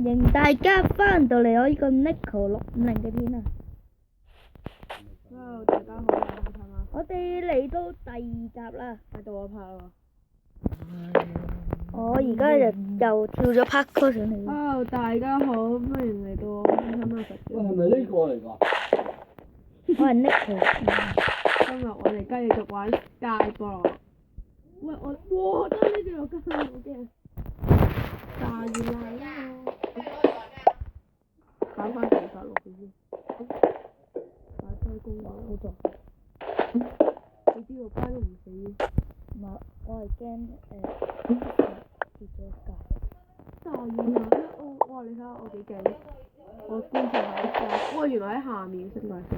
迎大家翻到嚟我呢個 Nico 650嘅片啊！ Hello，大家好，我哋嚟到第2集啦，喺度我拍喎。我而家又跳咗 parkour 上嚟。Hello，大家好，歡迎嚟到我親媽佛。喂，係咪呢個嚟㗎？我係 Nico。今日我哋繼續玩街波。喂，哇！真係呢條又跟我好驚。大熱辣啦！搞翻地法落去先。擺低公仔好咗。你知道街都唔死嘅。唔係，我係驚跌咗一界。大熱辣啦！哇！你睇下我幾勁。我觀察下一下。哇！原來喺下面識埋先。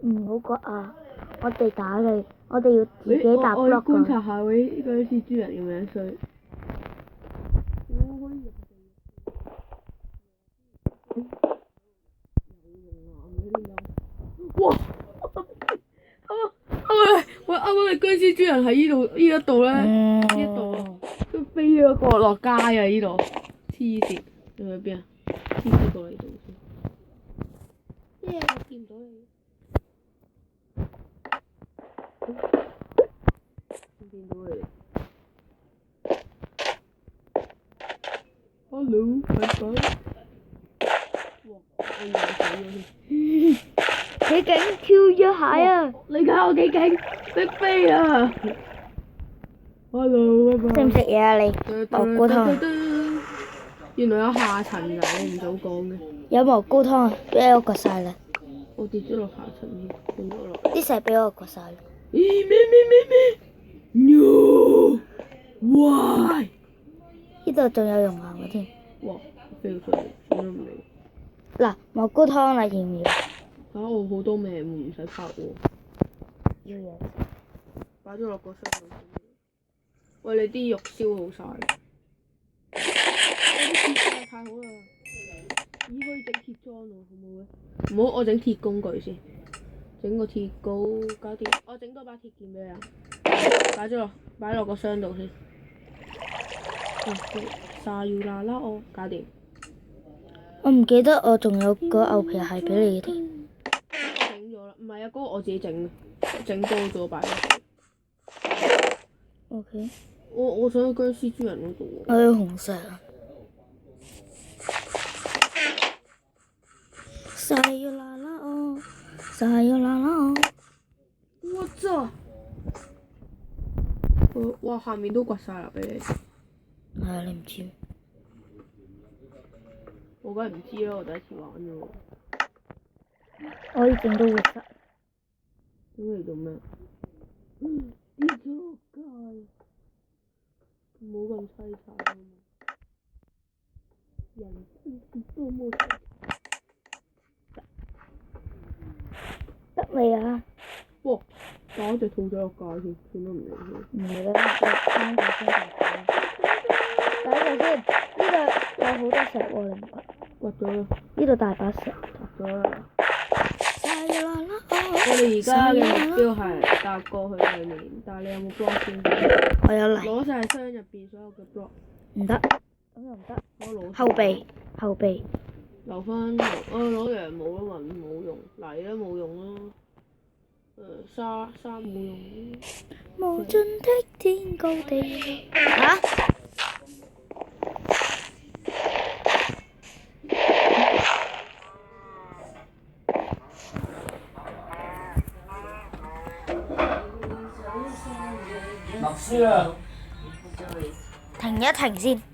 唔好覺啊！我哋打你，我哋要自己搭 block 我要觀察下嗰啲蜘蛛人有冇衰。哇！喂，啱啱你僵屍豬人喺呢度咧，呢一度啊，都飛咗過落街啊！呢度黐線，你去邊啊？黐線過嚟度先。我見唔到你。見到你。Hello，拜拜。哇！我以為死咗添。幾勁，跳咗下啊！你睇我幾勁，識飛啊 ！Hello，拜拜。食唔食嘢啊你？蘑菇湯。原來有下層㗎，你唔早講嘅。有蘑菇湯啊！俾我割晒啦。我跌咗落下層添，跌咗落。啲石俾我割晒啦。咦咩？No！Why？呢度仲有熔岩嘅添。哇！飛咗出嚟，點都唔理。嗱，蘑菇湯啦，要唔要？嚇！我好多命，唔使拍喎。要嘢。擺咗落個箱度先。喂，你啲肉燒好晒。我啲鐵裝太好啦！咦，可以整鐵裝喎，好唔好咧？唔好，我整鐵工具先。整個鐵鎬，搞掂。我整多把鐵劍俾你啊！擺落個箱度先。沙要啦啦，我搞掂。我唔記得我仲有個牛皮係俾你嘅添。整咗啦，唔係啊，嗰個我自己整嘅，整多咗擺落去。OK。我想去僵屍豬人嗰度喎。我要紅石啊！沙要啦啦哦，沙要啦啦哦。我操！哇，下面都掘晒啦，俾你。係啊，你唔知？我梗係唔知啦，我第一次玩啫喎。我可以整到活塞。咁嚟做咩？跌咗落街，冇咁凄慘啊嘛！人生是多麼凄慘。得未啊？哇！打隻兔仔落街添，點都唔理佢。唔係啦，你翻個先就好。等陣先，呢度有好多石喎，你唔覺？掘咗啦，呢度大把石。掘咗啦。沙要啦啦哦。我哋而家嘅目標係搭過去對面，但係你有冇 block 先？我有泥。攞晒箱入邊所有嘅 block。唔得，咁又唔得。攞爐。後備，後備。留翻攞羊毛啦嘛，冇用，泥都冇用啦。沙冇用。無盡的天高地厚。嚇？默書啊！停一停先。